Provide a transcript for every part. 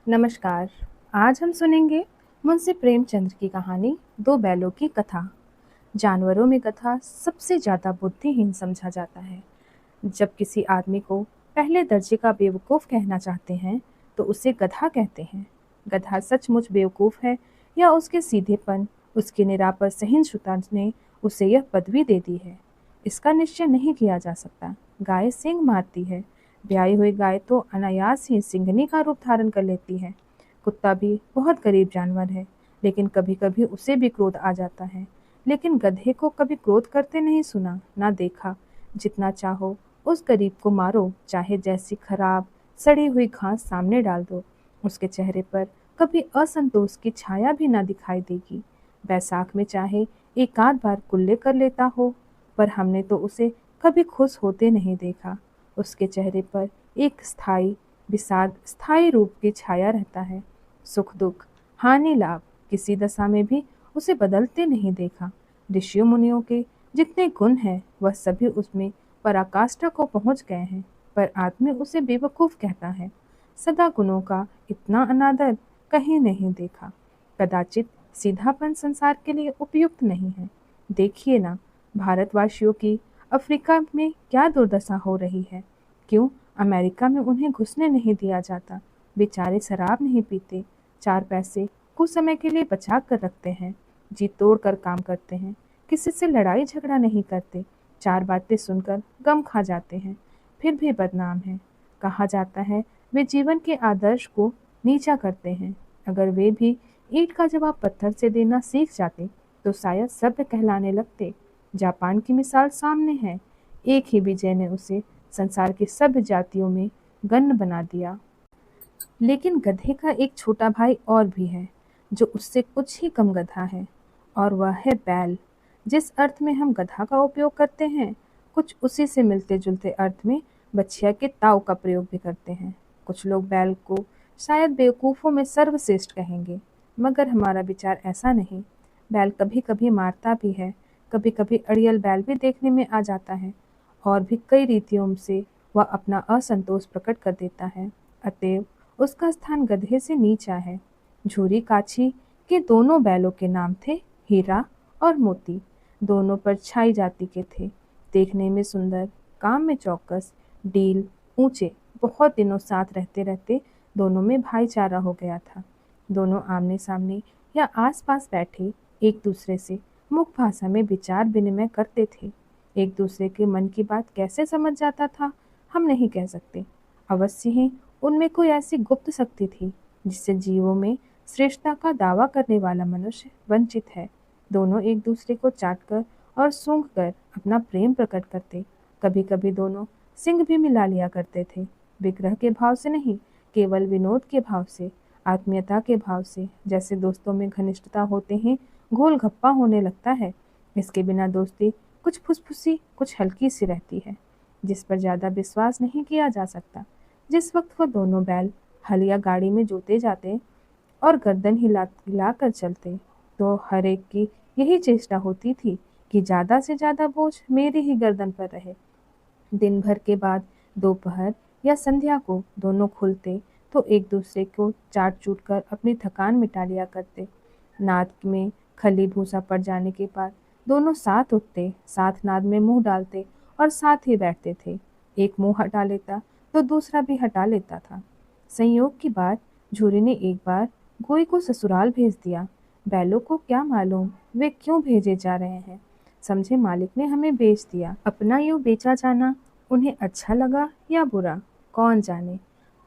नमस्कार। आज हम सुनेंगे मुंशी प्रेमचंद्र की कहानी दो बैलों की कथा। जानवरों में गधा सबसे ज्यादा बुद्धिहीन समझा जाता है। जब किसी आदमी को पहले दर्जे का बेवकूफ कहना चाहते हैं तो उसे गधा कहते हैं। गधा सचमुच बेवकूफ है या उसके सीधेपन, उसकी निरापर सहिष्णुता ने उसे यह पदवी दे दी है, इसका निश्चय नहीं किया जा सकता। गाय सींग मारती है, ब्याई हुई गाय तो अनायास ही सिंघनी का रूप धारण कर लेती है। कुत्ता भी बहुत गरीब जानवर है, लेकिन कभी कभी उसे भी क्रोध आ जाता है। लेकिन गधे को कभी क्रोध करते नहीं सुना, ना देखा। जितना चाहो उस गरीब को मारो, चाहे जैसी खराब सड़ी हुई घास सामने डाल दो, उसके चेहरे पर कभी असंतोष की छाया भी ना दिखाई देगी। बैसाख में चाहे एक आध बार कुल्ले कर लेता हो, पर हमने तो उसे कभी खुश होते नहीं देखा। उसके चेहरे पर एक स्थायी विषाद स्थायी रूप की छाया रहता है। सुख दुख, हानि लाभ, किसी दशा में भी उसे बदलते नहीं देखा। ऋषियों मुनियों के जितने गुण हैं वह सभी उसमें पराकाष्ठा को पहुंच गए हैं, पर आदमी उसे बेवकूफ कहता है। सदा गुणों का इतना अनादर कहीं नहीं देखा। कदाचित सीधापन संसार के लिए उपयुक्त नहीं है। देखिए ना, भारतवासियों की अफ्रीका में क्या दुर्दशा हो रही है। क्यों अमेरिका में उन्हें घुसने नहीं दिया जाता। बेचारे शराब नहीं पीते, चार पैसे कुछ समय के लिए बचा कर रखते हैं, जी तोड़ कर काम करते हैं, किसी से लड़ाई झगड़ा नहीं करते, चार बातें सुनकर गम खा जाते हैं, फिर भी बदनाम है। कहा जाता है वे जीवन के आदर्श को नीचा करते हैं। अगर वे भी ईंट का जवाब पत्थर से देना सीख जाते तो शायद सभ्य कहलाने लगते। जापान की मिसाल सामने है। एक ही विजय ने उसे संसार की सभ्य जातियों में गण्य बना दिया। लेकिन गधे का एक छोटा भाई और भी है, जो उससे कुछ ही कम गधा है, और वह है बैल। जिस अर्थ में हम गधा का उपयोग करते हैं, कुछ उसी से मिलते जुलते अर्थ में बछिया के ताव का प्रयोग भी करते हैं। कुछ लोग बैल को शायद बेवकूफ़ों में सर्वश्रेष्ठ कहेंगे, मगर हमारा विचार ऐसा नहीं। बैल कभी कभी मारता भी है, कभी कभी अड़ियल बैल भी देखने में आ जाता है, और भी कई रीतियों से वह अपना असंतोष प्रकट कर देता है। अतएव उसका स्थान गधे से नीचा है। झूरी काछी के दोनों बैलों के नाम थे हीरा और मोती। दोनों पर छाई जाति के थे, देखने में सुंदर, काम में चौकस, डील, ऊंचे। बहुत दिनों साथ रहते रहते दोनों में भाईचारा हो गया था। दोनों आमने सामने या आसपास बैठे एक दूसरे से मुख भाषा में विचार विनिमय करते थे। एक दूसरे के मन की बात कैसे समझ जाता था हम नहीं कह सकते। अवश्य ही उनमें कोई ऐसी गुप्त शक्ति थी जिससे जीवों में श्रेष्ठता का दावा करने वाला मनुष्य वंचित है। दोनों एक दूसरे को चाटकर और सूंघकर अपना प्रेम प्रकट करते। कभी कभी दोनों सिंग भी मिला लिया करते थे, विग्रह के भाव से नहीं, केवल विनोद के भाव से, आत्मीयता के भाव से। जैसे दोस्तों में घनिष्ठता होते ही घोल घप्पा होने लगता है, इसके बिना दोस्ती कुछ फुसफुसी, कुछ हल्की सी रहती है, जिस पर ज्यादा विश्वास नहीं किया जा सकता। जिस वक्त वह दोनों बैल हल या गाड़ी में जोते जाते और गर्दन हिला कर चलते, तो हर एक की यही चेष्टा होती थी कि ज्यादा से ज्यादा बोझ मेरी ही गर्दन पर रहे। दिन भर के बाद दोपहर या संध्या को दोनों खुलते तो एक दूसरे को चाट चूट कर अपनी थकान मिटा लिया करते। नाद में खली भूसा पड़ जाने के बाद दोनों साथ उठते, साथ नाद में मुंह डालते और साथ ही बैठते थे। एक मुंह हटा लेता तो दूसरा भी हटा लेता था। संयोग की बात, झूरी ने एक बार गोई को ससुराल भेज दिया। बैलों को क्या मालूम वे क्यों भेजे जा रहे हैं। समझे मालिक ने हमें बेच दिया। अपना यूं बेचा जाना उन्हें अच्छा लगा या बुरा, कौन जाने।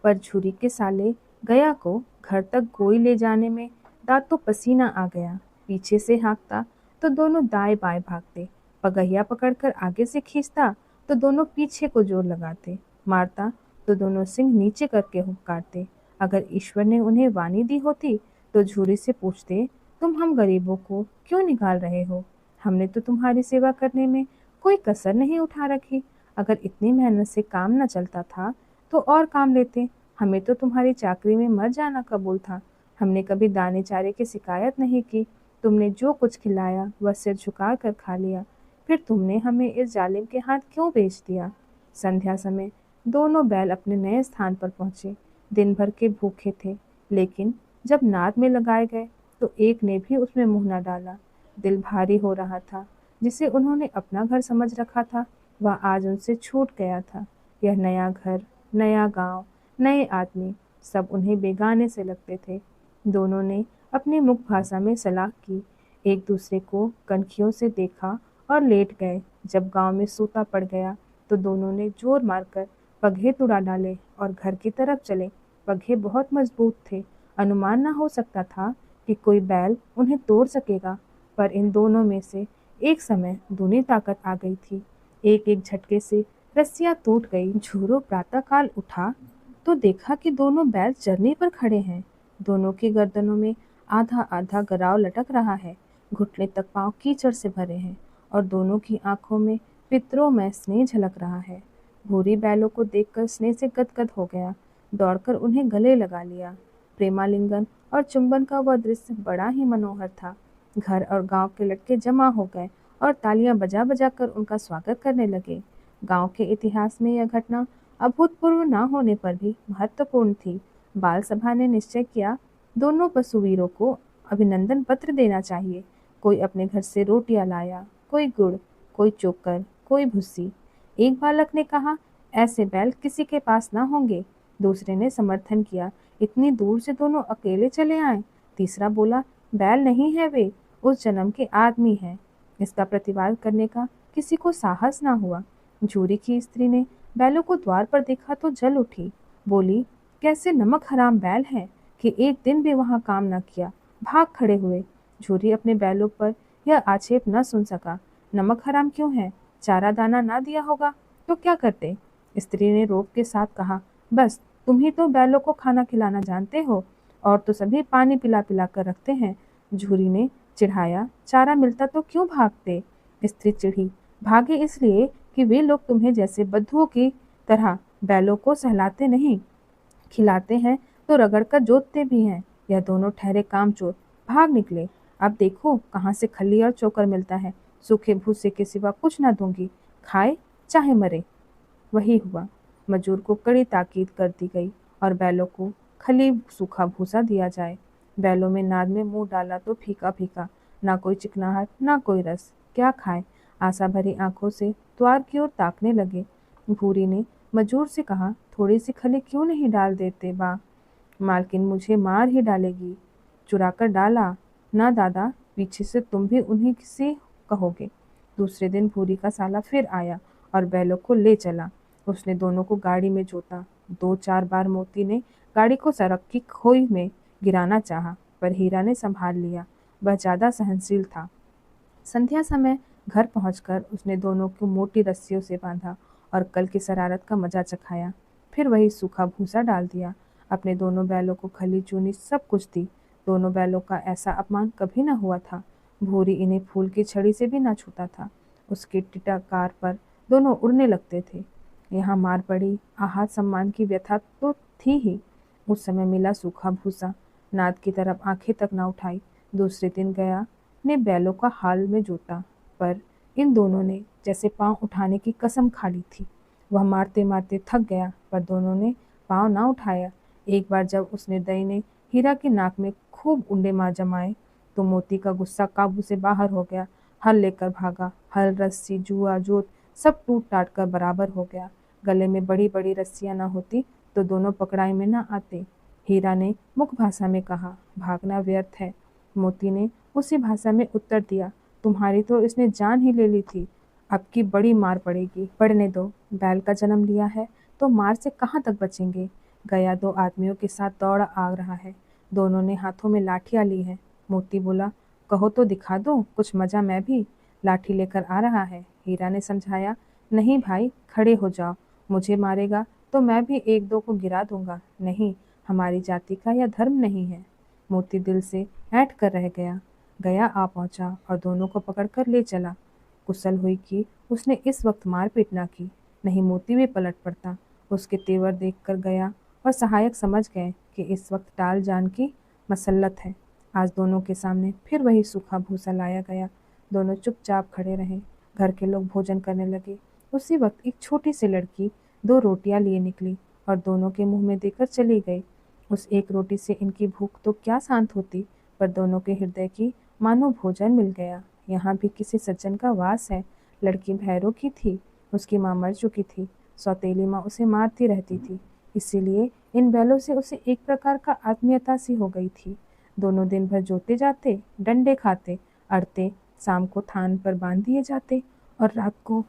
पर झूरी के साले गया को घर तक गोई ले जाने में दांतों पसीना आ गया। पीछे से हाँकता तो दोनों दाएं बाएं भागते, पगहिया पकड़कर आगे से खींचता तो दोनों पीछे को जोर लगाते, मारता तो दोनों सिंह नीचे करके हुंकारते। अगर ईश्वर ने उन्हें वाणी दी होती तो झूरी से पूछते, तुम हम गरीबों को क्यों निकाल रहे हो? हमने तो तुम्हारी सेवा करने में कोई कसर नहीं उठा रखी। अगर इतनी मेहनत से काम न चलता था तो और काम लेते। हमें तो तुम्हारी चाकरी में मर जाना कबूल था। हमने कभी दाने चारे की शिकायत नहीं की। तुमने जो कुछ खिलाया वह सिर झुका कर खा लिया। फिर तुमने हमें इस जालिम के हाथ क्यों बेच दिया? संध्या समय दोनों बैल अपने नए स्थान पर पहुंचे। दिन भर के भूखे थे, लेकिन जब नाद में लगाए गए तो एक ने भी उसमें मुंह न डाला। दिल भारी हो रहा था। जिसे उन्होंने अपना घर समझ रखा था वह आज उनसे छूट गया था। यह नया घर, नया गांव, नए आदमी, सब उन्हें बेगाने से लगते थे। दोनों ने अपनी मुख भाषा में सलाह की, एक दूसरे को कनखियों से देखा और लेट गए। जब गांव में सूता पड़ गया तो दोनों ने जोर मारकर पगहे तुड़ा डाले और घर की तरफ चले। पगहे बहुत मजबूत थे, अनुमान न हो सकता था कि कोई बैल उन्हें तोड़ सकेगा, पर इन दोनों में से एक समय दूनी ताकत आ गई थी। एक एक झटके से रस्सियां टूट गई। झूरो प्रातःकाल उठा तो देखा कि दोनों बैल चरनी पर खड़े हैं। दोनों की गर्दनों में आधा आधा गराव लटक रहा है, घुटने तक पांव कीचड़ से भरे हैं और दोनों की आंखों में पितरों में स्नेह झलक रहा है। भूरी बैलों को देखकर स्नेह से गदगद हो गया, दौड़कर उन्हें गले लगा लिया। प्रेमालिंगन और चुंबन का वह दृश्य बड़ा ही मनोहर था। घर और गांव के लड़के जमा हो गए और तालियां बजा बजा कर उनका स्वागत करने लगे। गांव के इतिहास में यह घटना अभूतपूर्व न होने पर भी महत्वपूर्ण थी। बाल सभा ने निश्चय किया, दोनों पशुवीरों को अभिनंदन पत्र देना चाहिए। कोई अपने घर से रोटियां लाया, कोई गुड़, कोई चोकर, कोई भुस्सी। एक बालक ने कहा, ऐसे बैल किसी के पास ना होंगे। दूसरे ने समर्थन किया, इतनी दूर से दोनों अकेले चले आए। तीसरा बोला, बैल नहीं है वे, उस जन्म के आदमी हैं। इसका प्रतिवाद करने का किसी को साहस ना हुआ। झूरी की स्त्री ने बैलों को द्वार पर देखा तो जल उठी, बोली, कैसे नमक हराम बैल हैं कि एक दिन भी वहां काम न किया, भाग खड़े हुए। झूरी अपने बैलों पर यह आक्षेप न सुन सका। नमक हराम क्यों है? चारा दाना ना दिया होगा तो क्या करते? स्त्री ने रोब के साथ कहा, बस तुम ही तो बैलों को खाना खिलाना जानते हो, और तो सभी पानी पिला पिला कर रखते हैं। झूरी ने चिढ़ाया, चारा मिलता तो क्यों भागते? स्त्री चिढ़ी, भागे इसलिए कि वे लोग तुम्हें जैसे बद्धुओं की तरह बैलों को सहलाते नहीं, खिलाते हैं तो रगड़ कर जोतते भी हैं। यह दोनों ठहरे कामचोर भाग निकले। अब देखो कहाँ से खल्ली और चोकर मिलता है। सूखे भूसे के सिवा कुछ ना दूंगी, खाए चाहे मरे। वही हुआ। मजूर को कड़ी ताकीद कर दी गई और बैलों को खली सूखा भूसा दिया जाए। बैलों में नाद में मुंह डाला तो फीका फीका, ना कोई चिकनाहट ना कोई रस। क्या खाए? आशा भरी आंखों से द्वार की ओर ताकने लगे। भूरी ने मजूर से कहा, थोड़ी सी खली क्यों नहीं डाल देते बा? मालकिन मुझे मार ही डालेगी। चुराकर डाला ना दादा, पीछे से तुम भी उन्हीं से कहोगे। दूसरे दिन भूरी का साला फिर आया और बैलों को ले चला। उसने दोनों को गाड़ी में जोता। 2-4 बार मोती ने गाड़ी को सड़क की खोई में गिराना चाहा, पर हीरा ने संभाल लिया। वह ज्यादा सहनशील था। संध्या समय घर पहुंचकर उसने दोनों को मोटी रस्सियों से बांधा और कल की शरारत का मजा चखाया। फिर वही सूखा भूसा डाल दिया। अपने दोनों बैलों को खली चूनी सब कुछ दी। दोनों बैलों का ऐसा अपमान कभी न हुआ था। भूरी इन्हें फूल की छड़ी से भी न छूता था। उसके टिटाकार पर दोनों उड़ने लगते थे। यहाँ मार पड़ी, आहत सम्मान की व्यथा तो थी ही। उस समय मिला सूखा भूसा। नाद की तरफ आंखें तक न उठाई। दूसरे दिन गया ने बैलों का हाल में जोता, पर इन दोनों ने जैसे पांव उठाने की कसम खा ली थी। वह मारते मारते थक गया, पर दोनों ने पांव ना उठाया। एक बार जब उस निर्दयी ने हीरा की नाक में खूब उंडे मार जमाए तो मोती का गुस्सा काबू से बाहर हो गया। हल लेकर भागा। हल, रस्सी, जुआ, जोत सब टूट टाट कर बराबर हो गया। गले में बड़ी बड़ी रस्सियां न होती तो दोनों पकड़ाई में न आते। हीरा ने मुख भाषा में कहा, भागना व्यर्थ है। मोती ने उसी भाषा में उत्तर दिया, तुम्हारी तो इसने जान ही ले ली थी, अब की बड़ी मार पड़ेगी। पड़ने दो, बैल का जन्म लिया है तो मार से कहाँ तक बचेंगे। गया 2 आदमियों के साथ दौड़ा आ रहा है। दोनों ने हाथों में लाठियां ली हैं। मोती बोला, कहो तो दिखा दो कुछ मजा, मैं भी लाठी लेकर आ रहा है। हीरा ने समझाया, नहीं भाई, खड़े हो जाओ, मुझे मारेगा तो मैं भी 1-2 को गिरा दूंगा। नहीं, हमारी जाति का यह धर्म नहीं है। मोती दिल से ऐंठ कर रह गया। गया आ पहुंचा और दोनों को पकड़कर ले चला। कुशल हुई कि उसने इस वक्त मारपीट ना की, नहीं मोती भी पलट पड़ता। उसके तेवर देखकर गया और सहायक समझ गए कि इस वक्त टाल जान की मसल्लत है। आज दोनों के सामने फिर वही सूखा भूसा लाया गया। दोनों चुपचाप खड़े रहे। घर के लोग भोजन करने लगे। उसी वक्त एक छोटी सी लड़की 2 रोटियां लिए निकली और दोनों के मुंह में देकर चली गई। उस एक रोटी से इनकी भूख तो क्या शांत होती, पर दोनों के हृदय की मानो भोजन मिल गया। यहाँ भी किसी सज्जन का वास है। लड़की भैरों की थी, उसकी माँ मर चुकी थी, सौतेली माँ उसे मारती रहती थी, इसीलिए इन बैलों से उसे एक प्रकार का आत्मीयता सी हो गई थी। दोनों दिन भर जोते जाते, डंडे खाते, अड़ते, शाम को थान पर बांध दिए जाते और रात को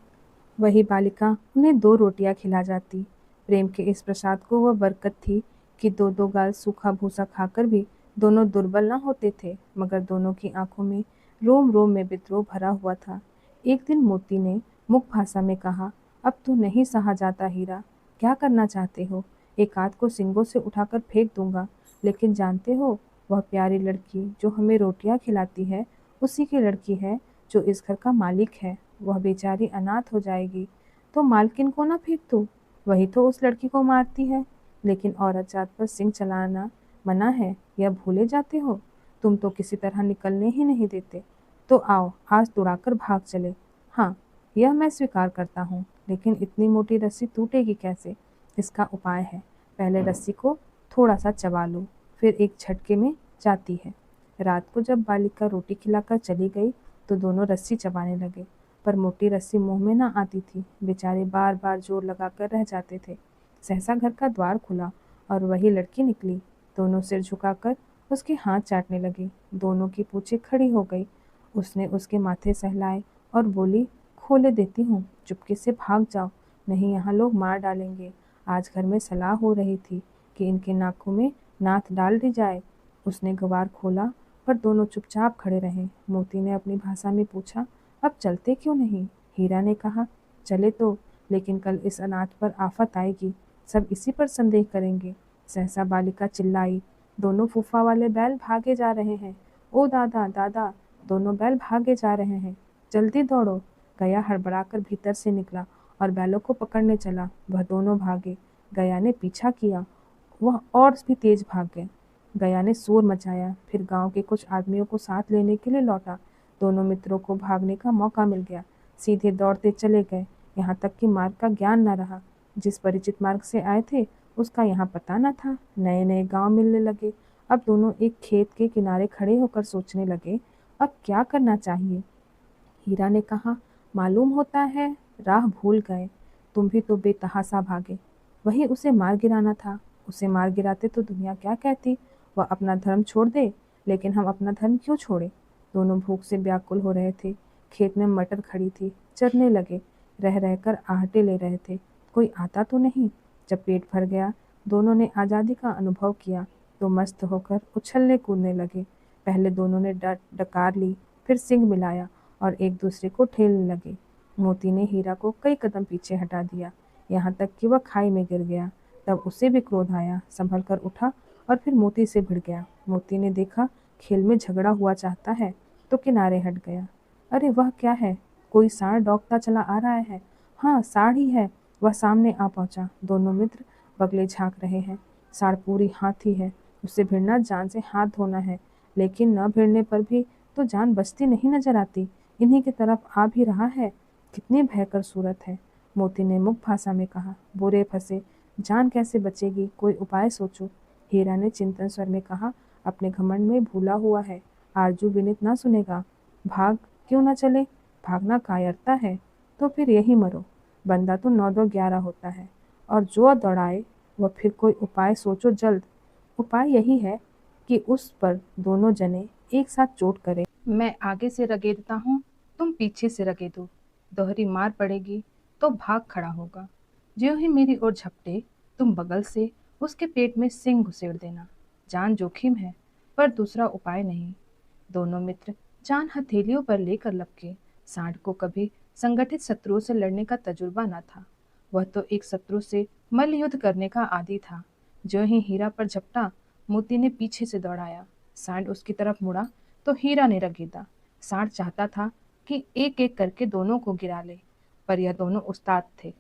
वही बालिका उन्हें 2 रोटियां खिला जाती। प्रेम के इस प्रसाद को वह बरकत थी कि 2-2 गाल सूखा भूसा खाकर भी दोनों दुर्बल न होते थे, मगर दोनों की आंखों में रोम-रोम में विद्रोह भरा हुआ था। एक दिन मोती ने मुख भाषा में कहा, अब तो नहीं सहा जाता हीरा, क्या करना चाहते हो? एक आध को सींगों से उठाकर फेंक दूंगा, लेकिन जानते हो, वह प्यारी लड़की जो हमें रोटियां खिलाती है, उसी की लड़की है जो इस घर का मालिक है। वह बेचारी अनाथ हो जाएगी, तो मालकिन को ना फेंक दो, वही तो उस लड़की को मारती है। लेकिन औरत जात पर सिंह चलाना मना है, यह भूले जाते हो? तुम तो किसी तरह निकलने ही नहीं देते। तो आओ, आज तुड़ाकर भाग चले। हाँ, यह मैं स्वीकार करता हूँ, लेकिन इतनी मोटी रस्सी टूटेगी कैसे? इसका उपाय है। पहले रस्सी को थोड़ा सा चबा लो, फिर एक झटके में जाती है। रात को जब बालिका रोटी खिलाकर चली गई, तो दोनों रस्सी चबाने लगे, पर मोटी रस्सी मुंह में ना आती थी। बेचारे बार बार जोर लगाकर रह जाते थे। सहसा घर का द्वार खुला और वही लड़की निकली। दोनों सिर झुकाकर उसके हाथ चाटने लगे। दोनों की पूंछें खड़ी हो गई। उसने उसके माथे सहलाए और बोली, खोले देती हूँ, चुपके से भाग जाओ, नहीं यहाँ लोग मार डालेंगे। आज घर में सलाह हो रही थी कि इनके नाकों में नाथ डाल दी जाए। उसने ग्वार खोला, पर दोनों चुपचाप खड़े रहे। मोती ने अपनी भाषा में पूछा, अब चलते क्यों नहीं? हीरा ने कहा, चले तो, लेकिन कल इस अनाथ पर आफत आएगी, सब इसी पर संदेह करेंगे। सहसा बालिका चिल्लाई, दोनों फूफा वाले बैल भागे जा रहे हैं। ओ दादा दादा, दोनों बैल भागे जा रहे हैं, जल्दी दौड़ो। गया हड़बड़ाकर भीतर से निकला और बैलों को पकड़ने चला। वह दोनों भागे। गया ने पीछा किया, वह और भी तेज भाग गए। गया ने शोर मचाया, फिर गांव के कुछ आदमियों को साथ लेने के लिए लौटा। दोनों मित्रों को भागने का मौका मिल गया। सीधे दौड़ते चले गए, यहाँ तक कि मार्ग का ज्ञान न रहा। जिस परिचित मार्ग से आए थे, उसका यहाँ पता न था। नए नए गांव मिलने लगे। अब दोनों एक खेत के किनारे खड़े होकर सोचने लगे, अब क्या करना चाहिए। हीरा ने कहा, मालूम होता है राह भूल गए, तुम भी तो बेतहासा भागे। वही उसे मार गिराना था। उसे मार गिराते तो दुनिया क्या कहती। वह अपना धर्म छोड़ दे, लेकिन हम अपना धर्म क्यों छोड़े? दोनों भूख से व्याकुल हो रहे थे। खेत में मटर खड़ी थी, चरने लगे, रह रहकर आहटे ले रहे थे, कोई आता तो नहीं। जब पेट भर गया, दोनों ने आज़ादी का अनुभव किया तो मस्त होकर उछलने कूदने लगे। पहले दोनों ने डकार ली, फिर सिंग मिलाया और एक दूसरे को ठेलने लगे। मोती ने हीरा को कई कदम पीछे हटा दिया, यहाँ तक कि वह खाई में गिर गया। तब उसे भी क्रोध आया, संभल कर उठा और फिर मोती से भिड़ गया। मोती ने देखा खेल में झगड़ा हुआ चाहता है, तो किनारे हट गया। अरे वह क्या है, कोई सांड दौड़ता चला आ रहा है। हाँ, सांड ही है। वह सामने आ पहुंचा। दोनों मित्र बगले झांक रहे हैं। सांड पूरी हाथी है, उससे भिड़ना जान से हाथ धोना है, लेकिन न भिड़ने पर भी तो जान बचती नहीं नजर आती। इन्हीं की तरफ आ भी रहा है, कितनी भयंकर सूरत है। मोती ने मुख भाषा में कहा, बुरे फंसे, जान कैसे बचेगी, कोई उपाय सोचो। हीरा ने चिंतन स्वर में कहा, अपने घमंड में भूला हुआ है, आरजू विनित ना सुनेगा। भाग क्यों ना चले? भागना कायरता है, तो फिर यही मरो। बंदा तो 9-2-11 होता है, और जो दौड़ाए वह फिर कोई उपाय सोचो जल्द। उपाय यही है कि उस पर दोनों जने एक साथ चोट करें। मैं आगे से रगेदता हूँ, तुम पीछे से रगेदो। दोहरी मार पड़ेगी तो भाग खड़ा होगा। ज्यों ही मेरी ओर झपटे, तुम बगल से उसके पेट में सिंग घुसेड़ देना। जान जोखिम है, पर दूसरा उपाय नहीं। दोनों मित्र जान हथेलियों पर लेकर लपके। सांड को कभी संगठित शत्रुओं से लड़ने का तजुर्बा न था। वह तो एक शत्रु से मल्ल युद्ध करने का आदी था। जो ही हीरा पर झपटा, मोती ने पीछे से दौड़ाया। सांड उसकी तरफ मुड़ा तो हीरा ने रगेदा। सांड चाहता था कि एक एक करके दोनों को गिरा ले, पर यह दोनों उस्ताद थे,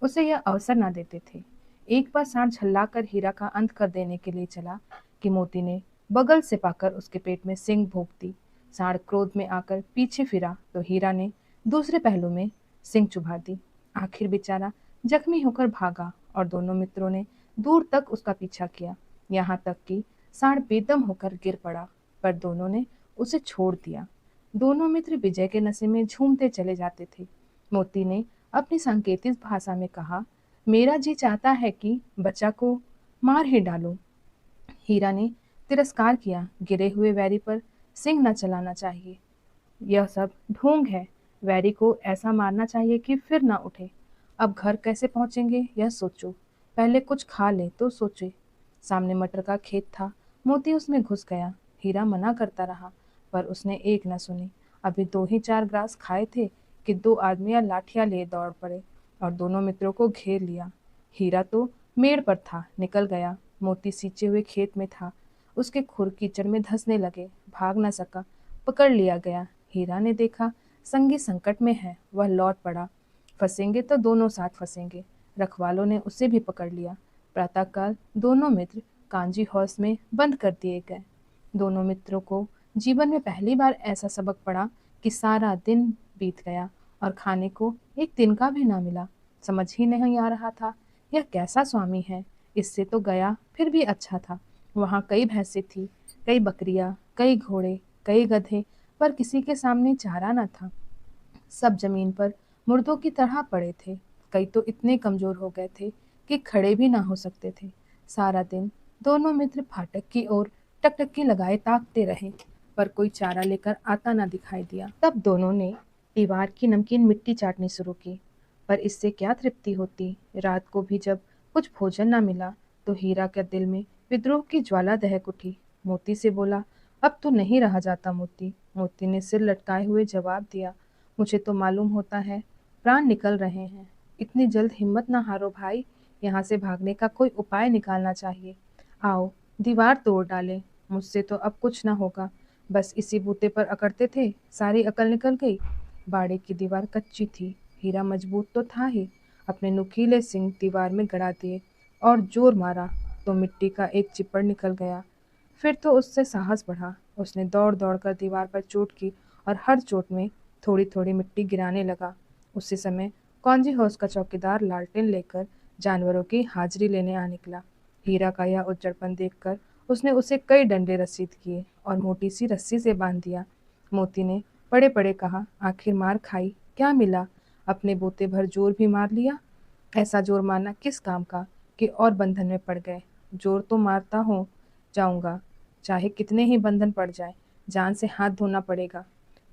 उसे यह अवसर न देते थे। एक बार सांड झल्लाकर हीरा का अंत कर देने के लिए चला कि मोती ने बगल से पाकर उसके पेट में सिंग भोंक दी। सांड क्रोध में आकर पीछे फिरा तो हीरा ने दूसरे पहलू में सिंग चुभा दी। आखिर बेचारा जख्मी होकर भागा और दोनों मित्रों ने दूर तक उसका पीछा किया। यहाँ तक कि सांड बेदम होकर गिर पड़ा, पर दोनों ने उसे छोड़ दिया। दोनों मित्र विजय के नशे में झूमते चले जाते थे। मोती ने अपनी सांकेतिक भाषा में कहा, मेरा जी चाहता है कि बच्चा को मार ही डालूं। हीरा ने तिरस्कार किया, गिरे हुए वैरी पर सिंह न चलाना चाहिए। यह सब ढोंग है। वैरी को ऐसा मारना चाहिए कि फिर ना उठे। अब घर कैसे पहुंचेंगे यह सोचो। पहले कुछ खा ले तो सोचे। सामने मटर का खेत था। मोती उसमें घुस गया। हीरा मना करता रहा, पर उसने एक न सुनी। अभी 2 ही 4 ग्रास खाए थे कि 2 आदमियां लाठियां लिए दौड़ पड़े और दोनों मित्रों को घेर लिया। हीरा तो मेड़ पर था, निकल गया। मोती सींचे हुए खेत में था। उसके खुर कीचड़ में धंसने लगे, भाग न सका, पकड़ लिया गया। हीरा ने देखा संगी संकट में है, वह लौट पड़ा। फंसेंगे तो दोनों साथ फंसेंगे। रखवालों ने उसे भी पकड़ लिया। प्रातःकाल दोनों मित्र कांजी हाउस में बंद कर दिए गए। दोनों मित्रों को जीवन में पहली बार ऐसा सबक पड़ा कि सारा दिन बीत गया और खाने को एक दिन का भी ना मिला। समझ ही नहीं आ रहा था यह कैसा स्वामी है। इससे तो गया फिर भी अच्छा था। वहाँ कई भैंसें थी, कई बकरियाँ, कई घोड़े, कई गधे, पर किसी के सामने चारा न था। सब जमीन पर मुर्दों की तरह पड़े थे। कई तो इतने कमजोर हो गए थे कि खड़े भी ना हो सकते थे। सारा दिन दोनों मित्र फाटक की ओर टकटकी लगाए ताकते रहे, पर कोई चारा लेकर आता ना दिखाई दिया। तब दोनों ने दीवार की नमकीन मिट्टी चाटनी शुरू की, पर इससे क्या तृप्ति होती। रात को भी जब कुछ भोजन ना मिला तो हीरा के दिल में विद्रोह की ज्वाला दहक उठी। मोती से बोला, अब तो नहीं रहा जाता मोती। मोती ने सिर लटकाए हुए जवाब दिया, मुझे तो मालूम होता है प्राण निकल रहे हैं। इतनी जल्द हिम्मत ना हारो भाई, यहाँ से भागने का कोई उपाय निकालना चाहिए। आओ दीवार तोड़ डालें। मुझसे तो अब कुछ ना होगा। बस इसी बूते पर अकड़ते थे, सारी अकल निकल गई। बाड़े की दीवार कच्ची थी, हीरा मजबूत तो था ही। अपने नुकीले सिंग दीवार में गड़ा दिए और जोर मारा तो मिट्टी का एक चिप्पड़ निकल गया। फिर तो उससे साहस बढ़ा। उसने दौड़ दौड़ कर दीवार पर चोट की और हर चोट में थोड़ी थोड़ी मिट्टी गिराने लगा। उसी समय कौंजी हाउस का चौकीदार लालटेन लेकर जानवरों की हाजिरी लेने आ निकला। हीरा का यह उज्जड़पन देखकर उसने उसे कई डंडे रसीद किए और मोटी सी रस्सी से बांध दिया। मोती ने पड़े पड़े कहा, आखिर मार खाई, क्या मिला? अपने बोते भर जोर भी मार लिया। ऐसा जोर मारना किस काम का कि और बंधन में पड़ गए। जोर तो मारता हो जाऊंगा, चाहे कितने ही बंधन पड़ जाए, जान से हाथ धोना पड़ेगा।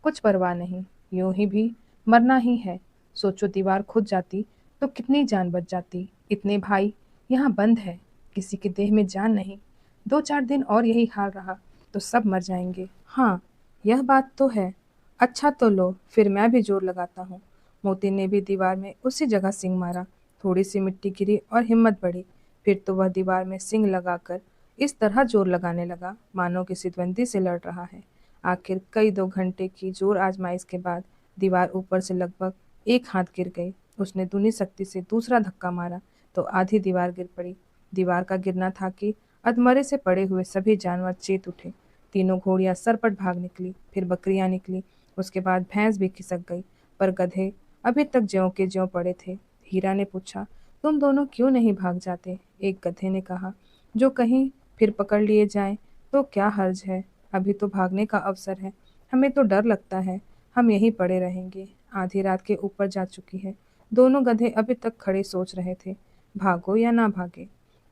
कुछ परवाह नहीं, यूं ही भी मरना ही है। सोचो दीवार खुद जाती तो कितनी जान बच जाती। इतने भाई यहाँ बंद है, किसी के देह में जान नहीं। 2 4 दिन और यही हाल रहा तो सब मर जाएंगे। हाँ, यह बात तो है। अच्छा तो लो, फिर मैं भी जोर लगाता हूँ। मोती ने भी दीवार में उसी जगह सिंग मारा। थोड़ी सी मिट्टी गिरी और हिम्मत बढ़ी। फिर तो वह दीवार में सिंग लगाकर इस तरह जोर लगाने लगा मानो किसी द्वंद्वी से लड़ रहा है। आखिर कई 2 घंटे की जोर आजमाइश के बाद दीवार ऊपर से लगभग 1 हाथ गिर गई। उसने दूनी शक्ति से दूसरा धक्का मारा तो आधी दीवार गिर पड़ी। दीवार का गिरना था कि अधमरे से पड़े हुए सभी जानवर चेत उठे। तीनों घोड़ियां सरपट भाग निकली, फिर बकरियां निकली, उसके बाद भैंस भी खिसक गई, पर गधे अभी तक ज्यों के ज्यों पड़े थे। हीरा ने पूछा, तुम दोनों क्यों नहीं भाग जाते? एक गधे ने कहा, जो कहीं फिर पकड़ लिए जाएं तो क्या हर्ज है, अभी तो भागने का अवसर है। हमें तो डर लगता है, हम यहीं पड़े रहेंगे। आधी रात के ऊपर जा चुकी है। दोनों गधे अभी तक खड़े सोच रहे थे, भागो या ना भागे।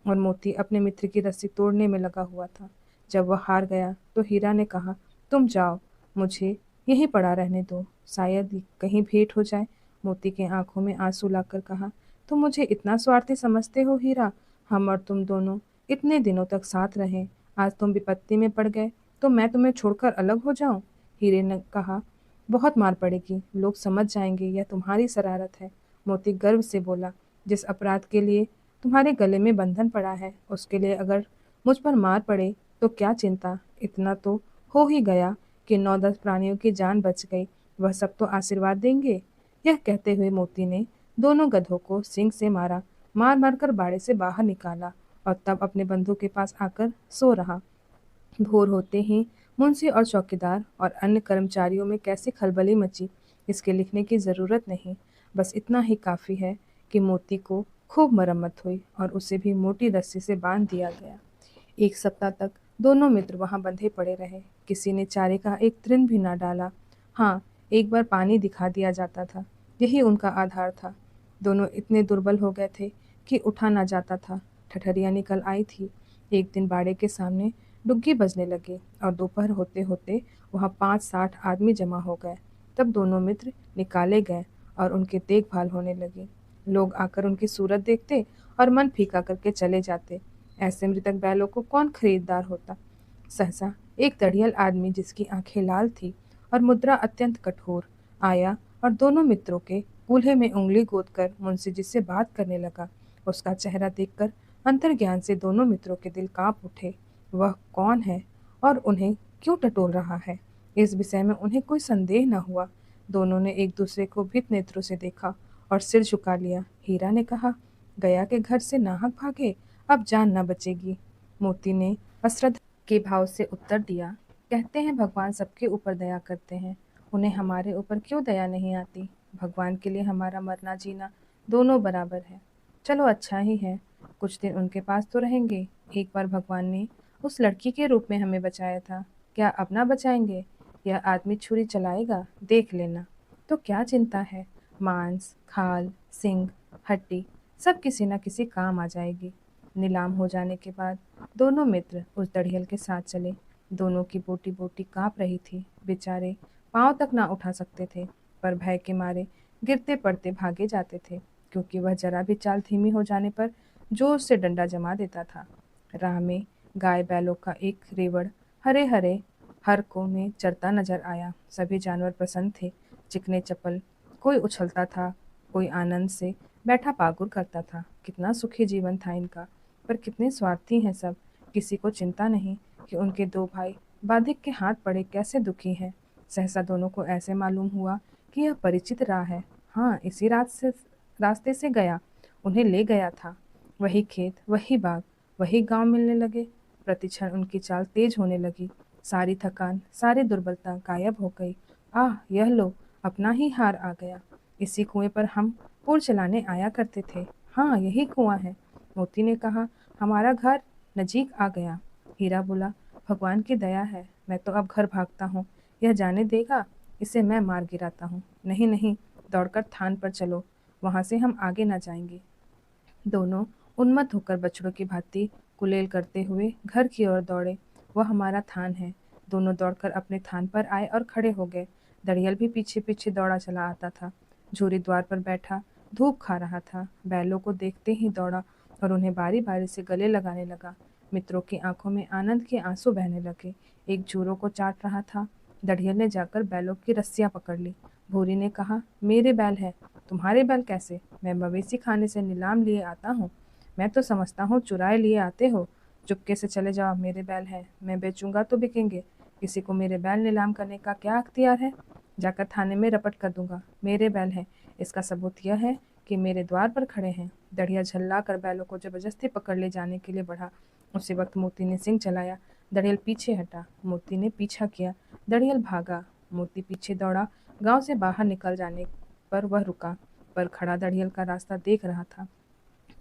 और मोती अपने मित्र की रस्सी तोड़ने में लगा हुआ था। जब वह हार गया तो हीरा ने कहा, तुम जाओ, मुझे यहीं पड़ा रहने दो, शायद कहीं भेंट हो जाए। मोती के आंखों में आंसू लाकर कहा, तुम मुझे इतना स्वार्थी समझते हो हीरा? हम और तुम दोनों इतने दिनों तक साथ रहे, आज तुम विपत्ति में पड़ गए तो मैं तुम्हें छोड़कर अलग हो जाऊं? हीरे ने कहा, बहुत मार पड़ेगी, लोग समझ जाएंगे यह तुम्हारी शरारत है। मोती गर्व से बोला, जिस अपराध के लिए तुम्हारे गले में बंधन पड़ा है, उसके लिए अगर मुझ पर मार पड़े तो क्या चिंता। इतना तो हो ही गया कि 9 10 प्राणियों की जान बच गई, वह सब तो आशीर्वाद देंगे। यह कहते हुए मोती ने दोनों गधों को सींग से मारा, मार मार कर बाड़े से बाहर निकाला और तब अपने बंधु के पास आकर सो रहा। भोर होते ही मुंशी और चौकीदार और अन्य कर्मचारियों में कैसी खलबली मची, इसके लिखने की ज़रूरत नहीं। बस इतना ही काफ़ी है कि मोती को खूब मरम्मत हुई और उसे भी मोटी रस्सी से बांध दिया गया। एक सप्ताह तक दोनों मित्र वहां बंधे पड़े रहे। किसी ने चारे का एक तृण भी ना डाला। हाँ, एक बार पानी दिखा दिया जाता था, यही उनका आधार था। दोनों इतने दुर्बल हो गए थे कि उठा ना जाता था। ठठरियाँ निकल आई थी। एक दिन बाड़े के सामने डुग्गी बजने लगे और दोपहर होते होते वहाँ 5-60 आदमी जमा हो गए। तब दोनों मित्र निकाले गए और उनकी देखभाल होने लगी। लोग आकर उनकी सूरत देखते और मन फीका करके चले जाते। ऐसे मृतक बैलों को कौन खरीददार होता। सहसा एक दड़ियल आदमी, जिसकी आंखें लाल थी और मुद्रा अत्यंत कठोर, आया और दोनों मित्रों के कूल्हे में उंगली गोदकर मुंशी जी से बात करने लगा। उसका चेहरा देखकर अंतर्ज्ञान से दोनों मित्रों के दिल कांप उठे। वह कौन है और उन्हें क्यों टटोल रहा है, इस विषय में उन्हें कोई संदेह न हुआ। दोनों ने एक दूसरे को भीत नेत्रों से देखा और सिर झुका लिया। हीरा ने कहा, गया के घर से नाहक भागे, अब जान न बचेगी। मोती ने अश्रद्धा के भाव से उत्तर दिया, कहते हैं भगवान सबके ऊपर दया करते हैं, उन्हें हमारे ऊपर क्यों दया नहीं आती। भगवान के लिए हमारा मरना जीना दोनों बराबर है। चलो अच्छा ही है, कुछ दिन उनके पास तो रहेंगे। एक बार भगवान ने उस लड़की के रूप में हमें बचाया था, क्या अब ना बचाएंगे। यह आदमी छुरी चलाएगा, देख लेना। तो क्या चिंता है, मांस, खाल, सींग, हड्डी सब किसी न किसी काम आ जाएगी। नीलाम हो जाने के बाद दोनों मित्र उस दड़ियल के साथ चले। दोनों की बोटी बोटी कांप रही थी। बेचारे पांव तक ना उठा सकते थे, पर भय के मारे गिरते पड़ते भागे जाते थे, क्योंकि वह जरा भी चाल धीमी हो जाने पर जोर से डंडा जमा देता था। राह में गाय बैलों का एक रेवड़ हरे हरे हरकों में चरता नजर आया। सभी जानवर प्रसन्न थे, चिकने चपल। कोई उछलता था, कोई आनंद से बैठा पागुर करता था। कितना सुखी जीवन था इनका, पर कितने स्वार्थी हैं सब। किसी को चिंता नहीं कि उनके दो भाई बाधिक के हाथ पड़े कैसे दुखी हैं। सहसा दोनों को ऐसे मालूम हुआ कि यह परिचित राह है। हाँ, इसी रास्ते से गया, उन्हें ले गया था। वही खेत, वही बाग, वही गांव मिलने लगे। प्रतिक्षण उनकी चाल तेज होने लगी। सारी थकान, सारी दुर्बलता गायब हो गई। आह, यह लो, अपना ही हार आ गया। इसी कुएं पर हम पुर चलाने आया करते थे। हाँ, यही कुआं है। मोती ने कहा, हमारा घर नजीक आ गया। हीरा बोला, भगवान की दया है, मैं तो अब घर भागता हूँ। यह जाने देगा, इसे मैं मार गिराता हूँ। नहीं नहीं, दौड़कर थान पर चलो, वहां से हम आगे ना जाएंगे। दोनों उन्मत्त होकर बछड़ों की भांति कुलेल करते हुए घर की ओर दौड़े। वह हमारा थान है। दोनों दौड़कर अपने थान पर आए और खड़े हो गए। दड़ियल भी पीछे पीछे दौड़ा चला आता था। झूरी द्वार पर बैठा धूप खा रहा था। बैलों को देखते ही दौड़ा और उन्हें बारी बारी से गले लगाने लगा। मित्रों की आंखों में आनंद के आंसू बहने लगे। एक जूरों को चाट रहा था। दड़ियल ने जाकर बैलों की रस्सियां पकड़ ली। भूरी ने कहा, मेरे बैल है, तुम्हारे बैल कैसे। मैं मवेशी खाने से नीलाम लिए आता हूँ। मैं तो समझता हूँ चुराए लिए आते हो। चुपके से चले जाओ, मेरे बैल हैं, मैं बेचूंगा तो बिकेंगे। किसी को मेरे बैल नीलाम करने का क्या अख्तियार है। जाकर थाने में रपट कर दूंगा। मेरे बैल हैं, इसका सबूत यह है कि मेरे द्वार पर खड़े हैं। दड़िया झल्ला कर बैलों को जबरदस्ती पकड़ ले जाने के लिए बढ़ा। उसी वक्त मोती ने सिंह चलाया। दड़ियल पीछे हटा। मोती ने पीछा किया। दड़ियल भागा। मोती पीछे दौड़ा। गांव से बाहर निकल जाने पर वह रुका, पर खड़ा दड़ियल का रास्ता देख रहा था।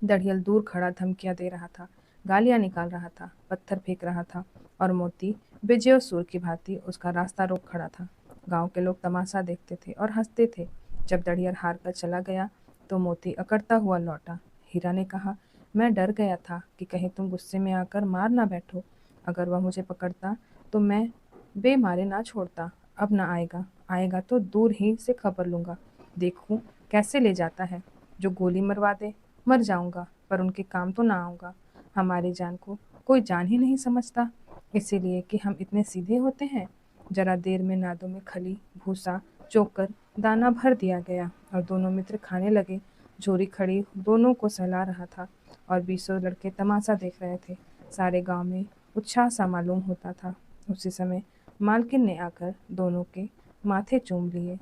दड़ियल दूर खड़ा धमकियां दे रहा था, गालियां निकाल रहा था, पत्थर फेंक रहा था, और मोती विजय और सूर की भांति उसका रास्ता रोक खड़ा था। गांव के लोग तमाशा देखते थे और हंसते थे। जब दड़ियल हार कर चला गया तो मोती अकड़ता हुआ लौटा। हीरा ने कहा, मैं डर गया था कि कहीं तुम गुस्से में आकर मार ना बैठो। अगर वह मुझे पकड़ता तो मैं बेमारे ना छोड़ता। अब ना आएगा, आएगा तो दूर ही से खबर लूंगा, देखूं कैसे ले जाता है। जो गोली मरवा दे, मर जाऊंगा, पर उनके काम तो ना आऊंगा। हमारी जान को कोई जान ही नहीं समझता, इसीलिए कि हम इतने सीधे होते हैं। जरा देर में नादों में खली, भूसा, चोकर, दाना भर दिया गया और दोनों मित्र खाने लगे। झोरी खड़ी दोनों को सहला रहा था और 20 लड़के तमाशा देख रहे थे। सारे गांव में उत्साह सा मालूम होता था। उसी समय मालकिन ने आकर दोनों के माथे चूम लिए।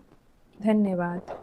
धन्यवाद।